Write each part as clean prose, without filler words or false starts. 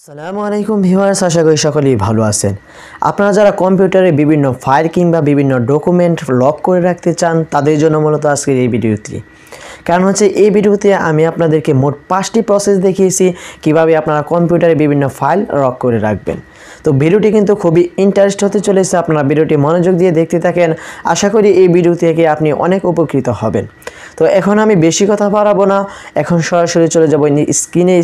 আসসালামু আলাইকুম ভিউয়ার্স, আশা করি সকলেই ভালো আছেন। আপনারা যারা কম্পিউটারে বিভিন্ন ফাইল কিংবা বিভিন্ন ডকুমেন্ট লক করে রাখতে চান তাদের জন্য মূলত আজকের এই ভিডিওটি। কারণ হচ্ছে এই ভিডিওতে আমি আপনাদেরকে মোট 5টি প্রসেস দেখিয়েছি কিভাবে আপনারা কম্পিউটারে বিভিন্ন ফাইল লক করে রাখবেন। তো ভিডিওটি কিন্তু খুবই ইন্টারেস্ট হতে চলেছে, আপনারা ভিডিওটি মনোযোগ দিয়ে দেখতে থাকেন। আশা করি এই ভিডিও থেকে আপনি অনেক উপকৃত হবেন। তো এখন আমি বেশি কথা বাড়াবো না, এখন সরাসরি চলে যাব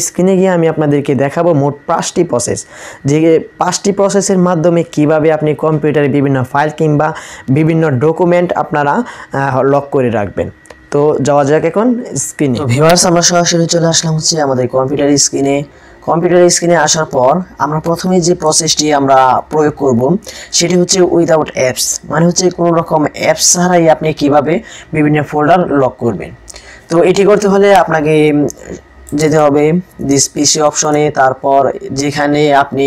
স্ক্রিনে গিয়ে আমি আপনাদেরকে দেখাবো মোট 5টি প্রসেস, যে 5টি প্রসেসের মাধ্যমে কিভাবে আপনি কম্পিউটারে বিভিন্ন ফাইল কিংবা বিভিন্ন ডকুমেন্ট আপনারা লক করে রাখবেন। তো যাওয়া যাক এখন স্ক্রিনে। তো ভিউয়ার্স, আমরা সরাসরি চলে আসলাম হচ্ছে আমাদের কম্পিউটার স্ক্রিনে আসার পর আমরা প্রথমে যে প্রসেসটি আমরা প্রয়োগ করব সেটি হচ্ছে উইদাউট অ্যাপস, মানে হচ্ছে কোনো রকম অ্যাপস ছাড়াই আপনি কিভাবে বিভিন্ন ফোল্ডার লক করবেন। তো এটি করতে হলে আপনাকে যেতে হবে দিস পিসি অপশনে, তারপর যেখানে আপনি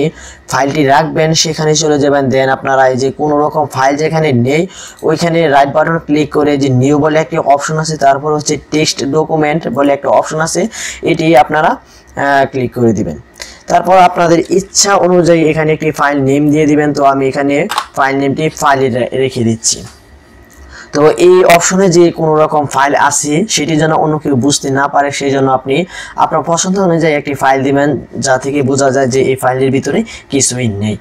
ফাইলটি রাখবেন সেখানে চলে যাবেন। দেন আপনারা এই যে কোনো রকম ফাইল যেখানে নেই ওইখানে রাইট বাটন ক্লিক করে যে নিউ বলে একটি অপশন আছে, তারপর হচ্ছে টেক্সট ডকুমেন্ট বলে একটা অপশন আছে, এটি আপনারা ক্লিক করে দিবেন। তারপর আপনাদের ইচ্ছা অনুযায়ী এখানে একটি ফাইল নেম দিয়ে দিবেন। তো আমি এখানে ফাইল নেমটি ফাইলে রেখে দিচ্ছি। তো এই অপশনে যে কোনো রকম ফাইল আছে সেটি যেন অন্য কেউ বুঝতে না পারে, সেই জন্য আপনি আপনার পছন্দ অনুযায়ী একটি ফাইল দিবেন যা থেকে বোঝা যায় যে এই ফাইলের ভিতরে কিছুই নেই।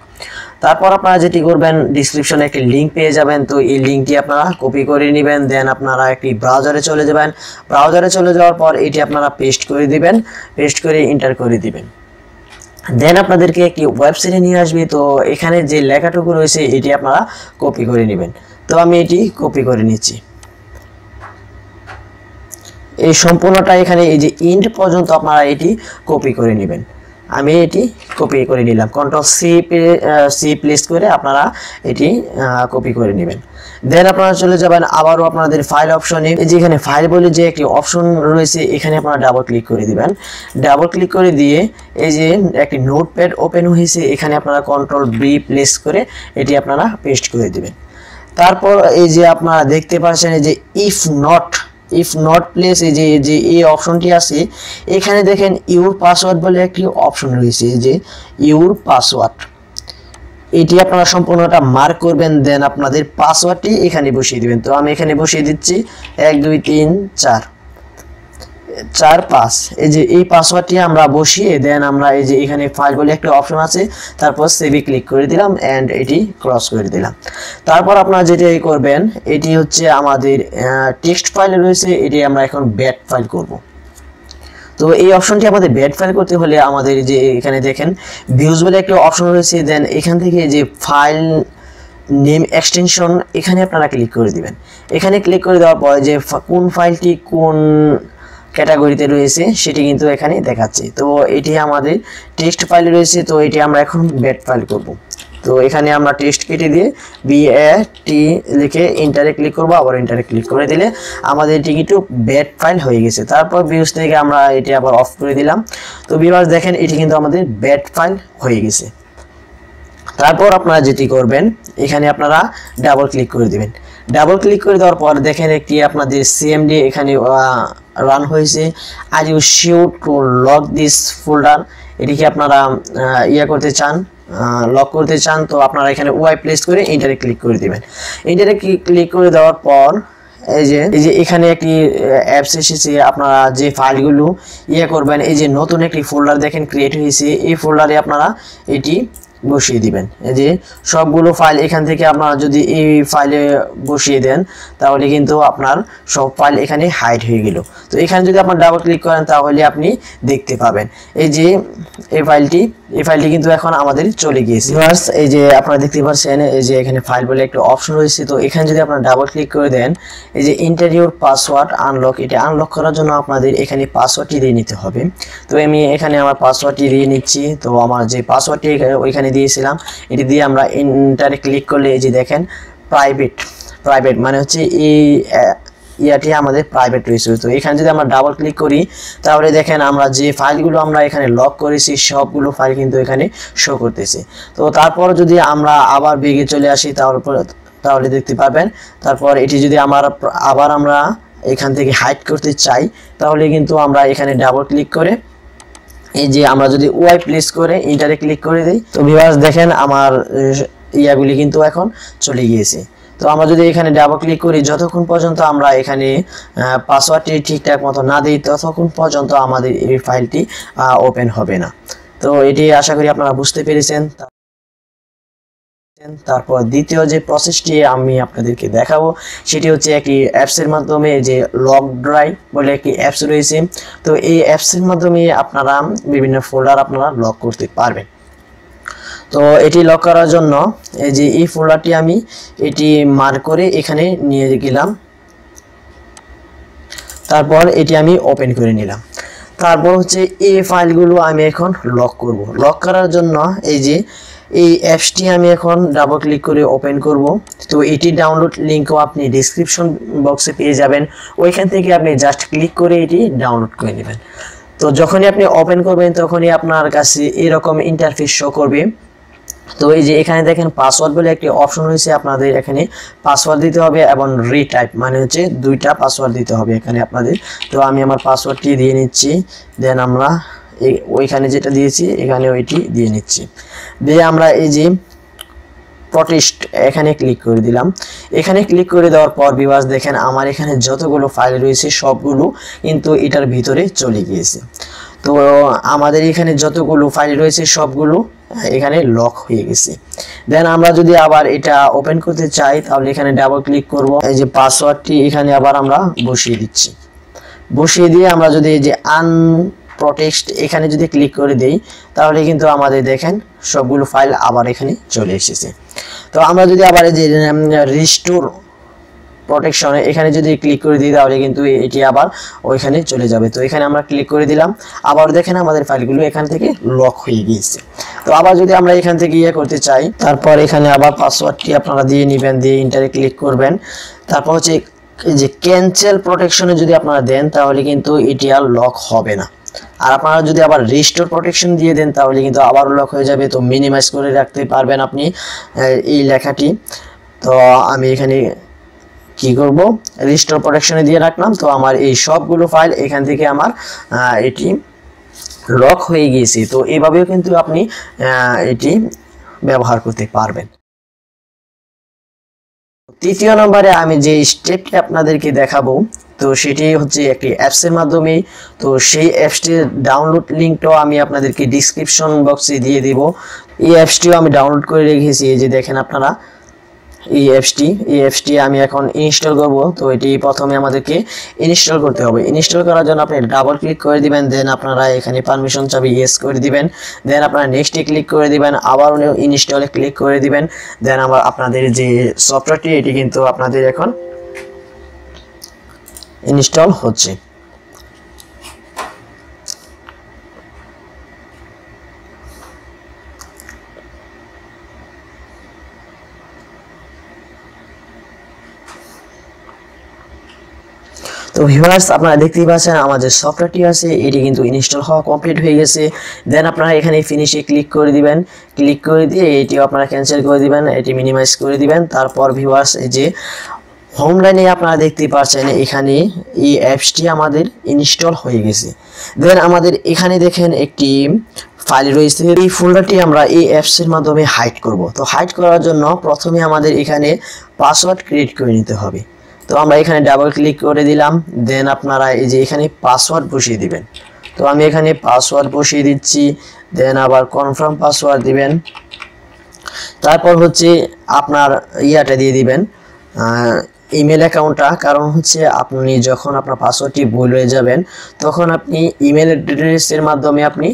তারপর আপনারা যেটি করবেন, ডিসক্রিপশনে একটি লিঙ্ক পেয়ে যাবেন। তো এই লিঙ্কটি আপনারা কপি করে নেবেন। দেন আপনারা একটি ব্রাউজারে চলে যাবেন। ব্রাউজারে চলে যাওয়ার পর এটি আপনারা পেস্ট করে দিবেন, পেস্ট করে এন্টার করে দিবেন। দেন আপনাদেরকে একটি ওয়েবসাইটে নিয়ে আসবে। তো এখানে যে লেখাটুকু রয়েছে এটি আপনারা কপি করে নেবেন। তো আমি এটি কপি করে নিচ্ছি। এই সম্পূর্ণটা এখানে এই যে ইন্ড পর্যন্ত আপনারা এটি কপি করে নেবেন। আমি এটি কপি করে নিলাম, কন্ট্রোল সি প্লেস করে আপনারা এটি কপি করে নেবেন। দেন আপনারা চলে যাবেন আবারও আপনাদের ফাইল অপশনে, যেখানে ফাইল বলে যে একটি অপশন রয়েছে এখানে আপনারা ডাবল ক্লিক করে দিবেন। ডাবল ক্লিক করে দিয়ে এই যে একটি নোটপ্যাড ওপেন হয়েছে, এখানে আপনারা কন্ট্রোল বি প্লেস করে এটি আপনারা পেস্ট করে দিবেন। তারপর এই যে আপনারা দেখতে পাচ্ছেন এই যে ইফ নট প্লেস, এই যে এই অপশনটি আছে এখানে দেখেন ইউর পাসওয়ার্ড বলে একটি অপশন রয়েছে, এই যে ইউর পাসওয়ার্ড, এটি আপনারা সম্পূর্ণটা মার্ক করবেন। দেন আপনাদের পাসওয়ার্ডটি এখানে বসিয়ে দিবেন। তো আমি এখানে বসিয়ে দিচ্ছি 1 2 3 4 4 5, এই যে এই পাসওয়ার্ডটি আমরা বসিয়ে দেন আমরা এই যে এখানে ফাইল বলে একটা অপশন আছে, তারপর সেভে ক্লিক করে দিলাম এন্ড এটি ক্রস করে দিলাম। তারপর আপনারা যেটা করবেন এটি হচ্ছে আমাদের টেক্সট ফাইলে রয়েছে, এটি আমরা এখন ব্যাট ফাইল করব। তো এই অপশনটি আমাদের ব্যাট ফাইল করতে হলে আমাদের যে এখানে দেখেন ভিউজ বলে একটা অপশন রয়েছে, দেন এখান থেকে যে ফাইল নেম এক্সটেনশন এখানে আপনারা ক্লিক করে দিবেন। এখানে ক্লিক করে দেওয়ার পর যে কোন ফাইলটি কোন ক্যাটাগরিতে রয়েছে সেটি কিন্তু এখানে দেখাচ্ছে। তো এটি আমাদের টেক্সট ফাইলে রয়েছে, তো এটি আমরা এখন ব্যাট ফাইল করব। তো এখানে আমরা টেক্সট কেটে দিয়ে BAT লিখে এন্টারে ক্লিক করব, আবার এন্টারে ক্লিক করে দিলে আমাদের এটি কিন্তু ব্যাট ফাইল হয়ে গেছে। তারপর ভিউজ থেকে আমরা এটি আবার অফ করে দিলাম। তো ভিউয়ার্স দেখেন এটি কিন্তু আমাদের ব্যাট ফাইল হয়ে গেছে। তারপর আপনারা যেটি করবেন এখানে আপনারা ডাবল ক্লিক করে দিবেন। ডাবল ক্লিক করে দেওয়ার পর দেখেন একটি আপনাদের CMD এখানে রান হয়েছে, are you sure to lock this folder, এটিকে আপনারা করতে চান, লক করতে চান। তো আপনারা এখানে ওয়াই প্লেস করে এন্টারে ক্লিক করে দিবেন। এন্টারে ক্লিক করে দেওয়ার পর এই যে এখানে একটি অ্যাপস এসেছে, আপনারা যে ফাইলগুলো করবেন এই যে নতুন একটি ফোল্ডার দেখেন ক্রিয়েট হয়েছে, এই ফোল্ডারে আপনারা এটি বসিয়ে দিবেন। এই যে সবগুলো ফাইল এখান থেকে আপনারা যদি এই ফাইলে বসিয়ে দেন তাহলে কিন্তু আপনার সব ফাইল এখানে হাইড হয়ে গেল। তো এখানে যদি আপনার ডাবল ক্লিক করেন তাহলে আপনি দেখতে পাবেন এই যে এই ফাইলটি কিন্তু এখন আমাদের চলে গিয়েছে। এই যে আপনারা দেখতে পাচ্ছেন এই যে এখানে ফাইল বলে একটা অপশন রয়েছে, তো এখানে যদি আপনারা ডাবল ক্লিক করে দেন এই যে ইন্টারিয়র পাসওয়ার্ড আনলক, এটা আনলক করার জন্য আপনাদের এখানে পাসওয়ার্ডটি দিয়ে নিতে হবে। তো আমি এখানে আমার পাসওয়ার্ডটি দিয়ে নিচ্ছি। তো আমার যে পাসওয়ার্ডটি ওইখানে দিয়েছিলাম এটি দিয়ে আমরা এন্টারে ক্লিক করলে এই যে দেখেন প্রাইভেট মানে হচ্ছে এই ইয়াটি আমাদের প্রাইভেট রয়েছে। তো এখানে যদি আমরা ডাবল ক্লিক করি তাহলে দেখেন আমরা যে ফাইলগুলো আমরা এখানে লক করেছি সবগুলো ফাইল কিন্তু এখানে শো করতেছে। তো তারপর যদি আমরা আবার বেগে চলে আসি তাহলে দেখতে পাবেন। তারপর এটি যদি আবার আমরা এখান থেকে হাইড করতে চাই তাহলে কিন্তু আমরা এখানে ডাবল ক্লিক করে এই যে আমরা যদি ওয়াই প্লেস করে ইন্টারে ক্লিক করে দেই তো ভিউয়ার্স দেখেন আমার ইয়াগুলি কিন্তু এখন চলে গিয়েছে। তো আমরা যদি এখানে ডাবল ক্লিক করি যতক্ষণ পর্যন্ত আমরা এখানে পাসওয়ার্ডটি ঠিকঠাক মতো না দিই ততক্ষণ পর্যন্ত আমাদের এই ফাইলটি ওপেন হবে না। তো এটি আশা করি আপনারা বুঝতে পেরেছেন। তারপর দ্বিতীয় যে প্রসেসটি আমি আপনাদেরকে দেখাবো সেটি হচ্ছে একটি অ্যাপসের মাধ্যমে, যে লক ড্রাইভ বলে একটি অ্যাপস রয়েছে। তো এই অ্যাপসের মাধ্যমে আপনারা বিভিন্ন ফোল্ডার আপনারা লক করতে পারবেন। তো এটি লক করার জন্য এই যে এই ফোল্ডারটি আমি এটি মার্ক করে এখানে নিয়ে গেলাম, তারপর এটি আমি ওপেন করে নিলাম। তারপর হচ্ছে এই ফাইলগুলো আমি এখন লক করব। লক করার জন্য এই যে এই অ্যাপসটি আমি এখন ডাবল ক্লিক করে ওপেন করব। তো এটি ডাউনলোড লিঙ্কও আপনি ডেসক্রিপশন বক্সে পেয়ে যাবেন, ওইখান থেকে আপনি জাস্ট ক্লিক করে এটি ডাউনলোড করে নেবেন। তো যখনই আপনি ওপেন করবেন তখনই আপনার কাছে এরকম ইন্টারফেস শো করবে। তো এই যে এখানে দেখেন পাসওয়ার্ড বলে একটি অপশন রয়েছে, আপনাদের এখানে পাসওয়ার্ড দিতে হবে এবং রিটাইপ মানে হচ্ছে দুইটা পাসওয়ার্ড দিতে হবে এখানে আপনাদের। তো আমি আমার পাসওয়ার্ডটি দিয়ে নিচ্ছি, দেন আমরা ওইখানে যেটা দিয়েছি এখানে ওইটি দিয়ে নিচ্ছি, দিয়ে আমরা এই যে প্রটেস্ট এখানে ক্লিক করে দিলাম। এখানে ক্লিক করে দেওয়ার পর ভিউয়ার্স দেখেন আমার এখানে যতগুলো ফাইল রয়েছে সবগুলো কিন্তু এটার ভিতরে চলে গিয়েছে। তো আমাদের এখানে যতগুলো ফাইল রয়েছে সবগুলো এখানে লক হয়ে গেছে। দেন আমরা যদি আবার এটা ওপেন করতে চাই তাহলে এখানে ডাবল ক্লিক করব, এই যে পাসওয়ার্ডটি এখানে আবার আমরা বসিয়ে দিচ্ছি। বসিয়ে দিয়ে আমরা যদি এই যে প্রটেক্ট এখানে যদি ক্লিক করে দেই তাহলে কিন্তু আমাদের দেখেন সবগুলো ফাইল আবার এখানে চলে এসেছে। তো আমরা যদি আবার এই যে রিস্টোর প্রোটেকশনে এখানে যদি ক্লিক করে দিই তাহলে কিন্তু এটি আবার ওইখানে চলে যাবে। তো এখানে আমরা ক্লিক করে দিলাম, আবার দেখেন আমাদের ফাইলগুলো এখান থেকে লক হয়ে গিয়েছে। তো আবার যদি আমরা এখান থেকে ইয়ে করতে চাই তারপর এখানে আবার পাসওয়ার্ডটি আপনারা দিয়ে নেবেন, দিয়ে ইন্টারে ক্লিক করবেন। তারপর হচ্ছে এই যে ক্যান্সেল প্রোটেকশনে যদি আপনারা দেন তাহলে কিন্তু এটি আর লক হবে না। আর আপনারা যদি আবার রিস্টোর প্রোটেকশন দিয়ে দেন তাহলে কিন্তু আবার লক হয়ে যাবে। তো মিনিমাইজ করে রাখতে পারবেন আপনি এই লেখাটি। তো আমি এখানে কি করব, রিস্টোর প্রোটেকশনে দিয়ে রাখলাম। তো আমার এই সবগুলো ফাইল এখান থেকে আমার এটি লক হয়ে গিয়েছে। তো এভাবেও কিন্তু আপনি এটি ব্যবহার করতে পারবেন। তৃতীয় নম্বরে আমি যে স্টেপটি আপনাদেরকে দেখাবো তো সেটি হচ্ছে একটি অ্যাপসের মাধ্যমে। তো সেই অ্যাপসটির ডাউনলোড লিঙ্কটাও আমি আপনাদেরকে ডিসক্রিপশন বক্সে দিয়ে দেব। এই অ্যাপসটিও আমি ডাউনলোড করে রেখেছি, এই যে দেখেন আপনারা এই অ্যাপসটি আমি এখন ইনস্টল করব। তো এটি প্রথমে আমাদেরকে ইনস্টল করতে হবে। ইনস্টল করার জন্য আপনি ডাবল ক্লিক করে দিবেন, দেন আপনারা এখানে পারমিশন চাবি ইয়েস করে দিবেন, দেন আপনারা নেক্সটে ক্লিক করে দিবেন, আবার ইনস্টলে ক্লিক করে দিবেন। দেন আবার আপনাদের যে সফটওয়্যারটি এটি কিন্তু আপনাদের এখন ইনস্টল হচ্ছে। তো ভিউয়ার্স আপনারা দেখতেই পাচ্ছেন আমার যে সফটওয়্যারটি আছে এটি কিন্তু ইনস্টল হওয়া কমপ্লিট হয়ে গেছে। দেন আপনারা এখানে ফিনিশে ক্লিক করে দিবেন, ক্লিক করে দিয়ে এটিও আপনারা ক্যান্সেল করে দিবেন, এটি মিনিমাইজ করে দিবেন। তারপর ভিউয়ার্স এই যে হোম লাইনে আপনারা দেখতেই পাচ্ছেন এখানে এই অ্যাপসটি আমাদের ইনস্টল হয়ে গেছে। দেন আমাদের এখানে দেখেন একটি ফাইল রয়েছে, এই ফোল্ডারটি আমরা এই অ্যাপসের মাধ্যমে হাইড করব। তো হাইড করার জন্য প্রথমে আমাদের এখানে পাসওয়ার্ড ক্রিয়েট করে নিতে হবে। তো আমরা এখানে ডাবল ক্লিক করে দিলাম, দেন আপনারা এই যে এখানে পাসওয়ার্ড বসিয়ে দিবেন। তো আমি এখানে পাসওয়ার্ড বসিয়ে দিচ্ছি, দেন আবার কনফার্ম পাসওয়ার্ড দিবেন। তারপর হচ্ছে আপনার ইয়াটা দিয়ে দিবেন ইমেল অ্যাকাউন্টটা, কারণ হচ্ছে আপনি যখন আপনার পাসওয়ার্ডটি ভুল হয়ে যাবেন তখন আপনি ইমেল অ্যাড্রেসের মাধ্যমে আপনি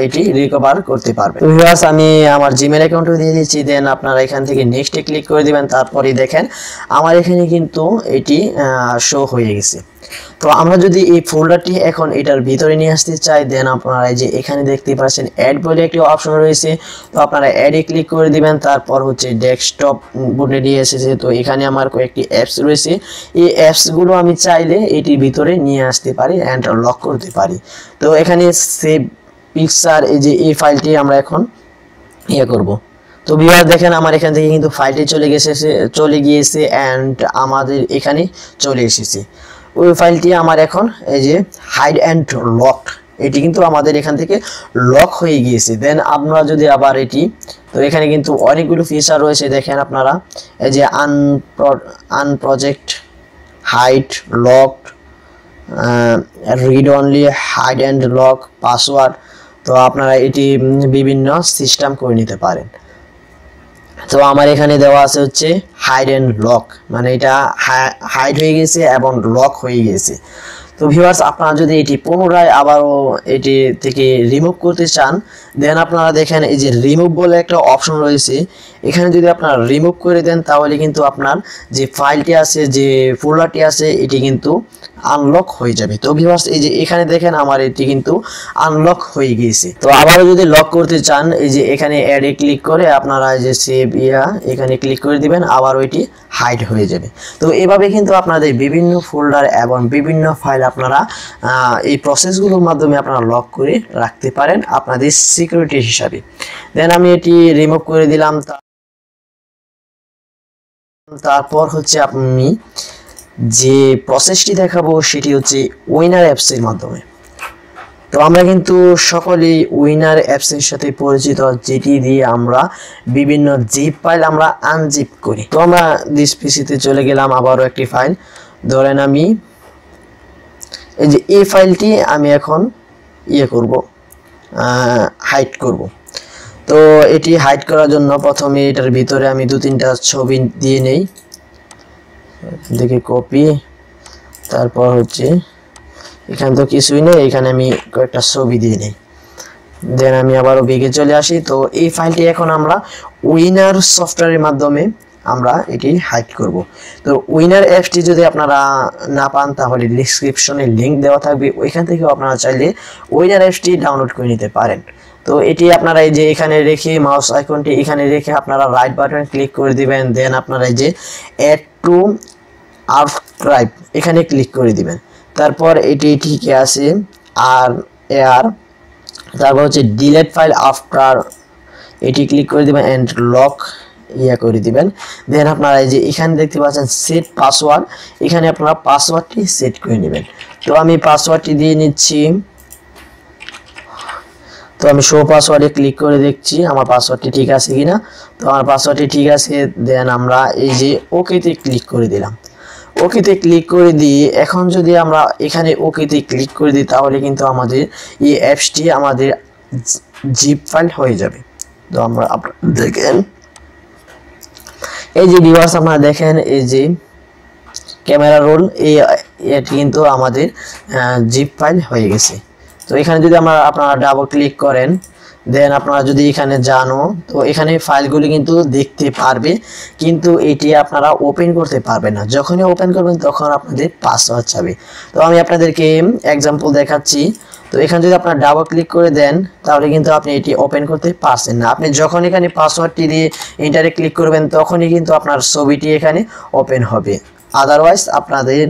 এটি রিকভার করতে পারবেন। ভিউয়ার্স আমি আমার জিমেল অ্যাকাউন্টও দিয়ে দিচ্ছি, দেন আপনারা এখান থেকে নেক্সটে ক্লিক করে দিবেন। তারপরেই দেখেন আমার এখানে কিন্তু এটি শো হয়ে গেছে। তো আমরা যদি এই ফোল্ডারটি এখন এটার ভিতরে নিয়ে আসতে চাই দেন আপনারা এই যে এখানে দেখতে পাচ্ছেন অ্যাড বলে একটি অপশন রয়েছে। তো আপনারা অ্যাডে ক্লিক করে দিবেন, তারপর হচ্ছে ডেস্কটপ বুটে নিয়ে এসেছে। তো এখানে আমার কয়েকটি অ্যাপস রয়েছে, এই অ্যাপসগুলো আমি চাইলে এটির ভিতরে নিয়ে আসতে পারি অ্যান্ড লক করতে পারি। তো এখানে সেভ পিকচার এই যে এই ফাইলটি আমরা এখন ইয়ে করব। তো ভিউয়ার দেখেন আমার এখান থেকে কিন্তু ফাইলটি চলে গিয়েছে অ্যান্ড আমাদের এখানে চলে এসেছে। ওই ফাইলটি আমার এখন এই যে হাইড অ্যান্ড লক এটি কিন্তু আমাদের এখান থেকে লক হয়ে গিয়েছে। দেন আমরা যদি আবার এটি, তো এখানে কিন্তু অনেকগুলো ফিচার রয়েছে দেখেন আপনারা, এই যে unprotect, hide, locked, read only, hide and lock, password. তো আপনারা এটি বিভিন্ন সিস্টেম করে নিতে পারেন। তো আমার এখানে দেওয়া আছে হচ্ছে হাইড অ্যান্ড লক, মানে এটা হাইড হয়ে গেছে এবং লক হয়ে গেছে। তো ভিউয়ার্স, আপনারা যদি এটি পুনরায় আবারও এটি থেকে রিমুভ করতে চান, দেন আপনারা দেখেন এই যে রিমুভ বলে একটা অপশন রয়েছে, এখানে যদি আপনারা রিমুভ করে দেন তাহলে কিন্তু আপনার যে ফাইলটি আছে, যে ফোল্ডারটি আছে, এটি কিন্তু আনলক হয়ে যাবে। তো ভিউয়ার্স, এই যে এখানে দেখেন আমার এটি কিন্তু আনলক হয়ে গিয়েছে। তো আবারও যদি লক করতে চান, এই যে এখানে অ্যাডে ক্লিক করে আপনারা এই যে সেভ এখানে ক্লিক করে দিবেন, আবার ওইটি হাইড হয়ে যাবে। তো এভাবে কিন্তু আপনাদের বিভিন্ন ফোল্ডার এবং বিভিন্ন ফাইল আপনারা এই প্রসেসগুলোর মাধ্যমে আপনারা লক করে রাখতে পারেন আপনাদের সিকিউরিটি হিসাবে। দেন আমি এটি রিমুভ করে দিলাম। তারপর হচ্ছে আমি যে প্রসেসটি দেখাবো সেটি হচ্ছে উইনার অ্যাপসের মাধ্যমে। তো আমরা কিন্তু সকলেই উইনার অ্যাপসের সাথে পরিচিত, যেটি দিয়ে আমরা বিভিন্ন জিপ ফাইল আমরা আনজিপ করি। তো আমরা দিস পিসিতে চলে গেলাম, আবারও একটি ফাইল ধরেন আমি এই যে এই ফাইলটি আমি এখন করব, হাইড করব। তো এটি হাইড করার জন্য প্রথমে এটার ভিতরে আমি 2-3টা ছবি দিয়ে নেই, দেখি কপি, তারপর হচ্ছে এখানে তো কিছুই নেই, এখানে আমি কয়েকটা ছবি দিয়ে নেই। দেন আমি আবারও ব্যাগে চলে আসি। তো এই ফাইলটি এখন আমরা উইনার সফটওয়্যারের মাধ্যমে আমরা এটি হাইড করব। তো উইনার অ্যাপসটি যদি আপনারা না পান তাহলে ডেসক্রিপশনে লিংক দেওয়া থাকবে, ওইখান থেকেও আপনারা চাইলে উইনার অ্যাপসটি ডাউনলোড করে নিতে পারেন। তো এটি আপনারা এই যে এখানে রেখে মাউস আইকনটি এখানে রেখে আপনারা রাইট বাটন ক্লিক করে দিবেন। দেন আপনারা এই যে অ্যাড টু আর্কাইভ এখানে ক্লিক করে দিবেন। তারপর এটি ঠিকই আছে আর তারপর হচ্ছে ডিলেট ফাইল আফটার, এটি ক্লিক করে দিবেন এন্ড লক করে দিবেন। দেন আপনারা এই যে এখানে দেখতে পাচ্ছেন সেট পাসওয়ার্ড, এখানে আপনারা পাসওয়ার্ডটি সেট করে নেবেন। তো আমি পাসওয়ার্ডটি দিয়ে নিচ্ছি। তো আমি শো পাসওয়ার্ডে ক্লিক করে দেখছি আমার পাসওয়ার্ডটি ঠিক আছে কিনা। তো আমার পাসওয়ার্ডটি ঠিক আছে। দেন আমরা এই যে ওকেতে ক্লিক করে দিলাম। ওকেতে ক্লিক করে দিয়ে এখন যদি আমরা এখানে ওকেতে ক্লিক করে দিই তাহলে কিন্তু আমাদের এই অ্যাপসটি আমাদের জিপ ফাইল হয়ে যাবে। তো আমরা দেখেন এই যে ভিউয়ার্স, আপনারা দেখেন এই যে ক্যামেরা রোল, এটি কিন্তু আমাদের জিপ ফাইল হয়ে গেছে। তো এখানে যদি আপনারা ডাবল ক্লিক করেন, দেন আপনারা যদি এখানে জানো, তো এখানে ফাইলগুলি কিন্তু দেখতে পারবে, কিন্তু এটি আপনারা ওপেন করতে পারবেন না। যখনই ওপেন করবেন তখন আপনাদের পাসওয়ার্ড চাবে। তো আমি আপনাদেরকে এক্সাম্পল দেখাচ্ছি। তো এখানে যদি আপনারা ডাবল ক্লিক করে দেন তাহলে কিন্তু আপনি এটি ওপেন করতে পারছেন না। আপনি যখন এখানে পাসওয়ার্ডটি দিয়ে এন্টারে ক্লিক করবেন তখনই কিন্তু আপনার ছবিটি এখানে ওপেন হবে, আদারওয়াইজ আপনাদের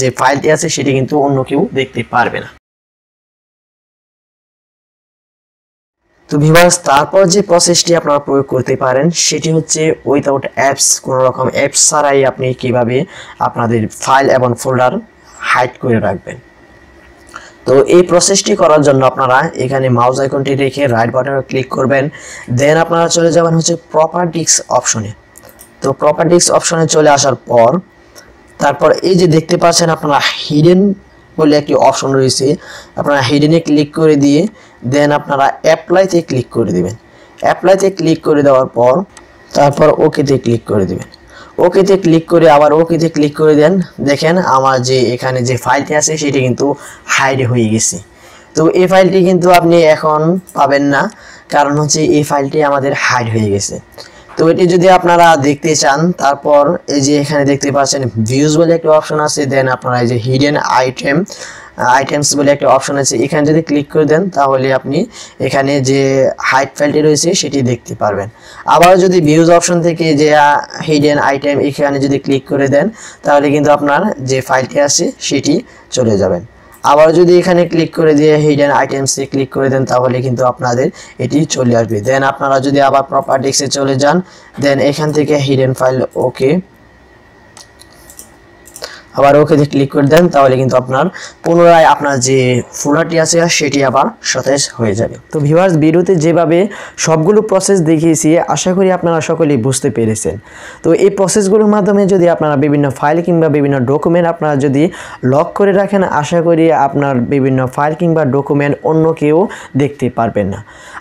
যে ফাইলটি আছে সেটি কিন্তু অন্য কেউ দেখতে পারবে না। তো ভিউয়ার্স, তারপর যে প্রসেসটি আপনারা প্রয়োগ করতে পারেন সেটি হচ্ছে উইথাউট অ্যাপস, কোনো রকম অ্যাপস ছাড়াই আপনি কিভাবে আপনাদের ফাইল এবং ফোল্ডার হাইড করে রাখবেন। তো এই প্রসেসটি করার জন্য আপনারা এখানে মাউস আইকনটি রেখে রাইট বাটনে ক্লিক করবেন। দেন আপনারা চলে যাবেন হচ্ছে প্রপার্টিস অপশনে। তো প্রপার্টিস অপশনে চলে আসার পর তারপর এই যে দেখতে পাচ্ছেন আপনারা হিডেন বলে একটি অপশন রয়েছে, আপনারা হিডেনে ক্লিক করে দিয়ে দেন আপনারা অ্যাপ্লাইতে ক্লিক করে দিবেন। অ্যাপ্লাইতে ক্লিক করে দেওয়ার পর তারপর ওকেতে ক্লিক করে দিবেন। ওকেতে ক্লিক করে আবার ওকেতে ক্লিক করে দেন। দেখেন আমার যে এখানে যে ফাইলটি আছে সেটি কিন্তু হাইড হয়ে গেছে। তো এই ফাইলটি কিন্তু আপনি এখন পাবেন না, কারণ হচ্ছে এই ফাইলটি আমাদের হাইড হয়ে গেছে। তো এটি যদি আপনারা দেখতে চান তারপর এই যে এখানে দেখতে পাচ্ছেন ভিউজ বলে একটা অপশন আছে, দেন আপনারা এই যে হিডেন আইটেমস বলে একটা অপশন আছে, এখানে যদি ক্লিক করে দেন তাহলে আপনি এখানে যে হাইড ফাইলটি রয়েছে সেটি দেখতে পারবেন। আবার যদি ভিউজ অপশন থেকে যে হিডেন আইটেম এখানে যদি ক্লিক করে দেন তাহলে কিন্তু আপনার যে ফাইলটি আছে সেটি চলে যাবেন। আবার যদি এখানে ক্লিক করে দিয়ে হিডেন আইটেমসে ক্লিক করে দেন তাহলে কিন্তু আপনাদের এটি চলে আসবে। দেন আপনারা যদি আবার প্রপার্টিসে চলে যান, দেন এখান থেকে হিডেন ফাইল ওকে, আবার ওকেতে ক্লিক করে দেন, তাহলে কিন্তু আপনার পুনরায় আপনার যে ফোল্ডারটি আছে সেটি আবার সতেজ হয়ে যাবে। তো ভিউয়ার্স, ভিডিওতে যেভাবে সবগুলো প্রসেস দেখিয়েছি আশা করি আপনারা সকলেই বুঝতে পেরেছেন। তো এই প্রসেসগুলোর মাধ্যমে যদি আপনারা বিভিন্ন ফাইল কিংবা বিভিন্ন ডকুমেন্ট আপনারা যদি লক করে রাখেন, আশা করি আপনার বিভিন্ন ফাইল কিংবা ডকুমেন্ট অন্য কেউ দেখতে পারবেন না।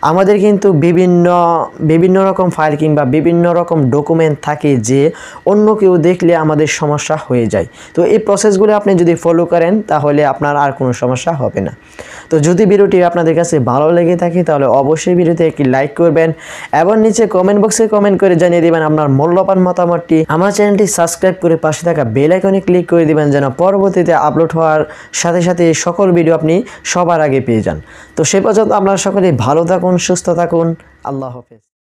আমাদের কিন্তু বিভিন্ন রকম ফাইল কিংবা বিভিন্ন রকম ডকুমেন্ট থাকে যে অন্য কেউ দেখলে আমাদের সমস্যা হয়ে যায়। তো এই প্রসেসগুলো আপনি যদি ফলো করেন তাহলে আপনার আর কোনো সমস্যা হবে না। তো যদি ভিডিওটি আপনাদের কাছে ভালো লেগে থাকে তাহলে অবশ্যই ভিডিওতে একটি লাইক করবেন এবং নিচে কমেন্ট বক্সে কমেন্ট করে জানিয়ে দিবেন আপনার মূল্যবান মতামতটি। আমার চ্যানেলটি সাবস্ক্রাইব করে পাশে থাকা বেল আইকনে ক্লিক করে দিবেন যেন পরবর্তীতে আপলোড হওয়ার সাথে সাথে সকল ভিডিও আপনি সবার আগে পেয়ে যান। তো সে পর্যন্ত আপনারা সকলে ভালো থাকুন, সুস্থ থাকুন। আল্লাহ হাফেজ।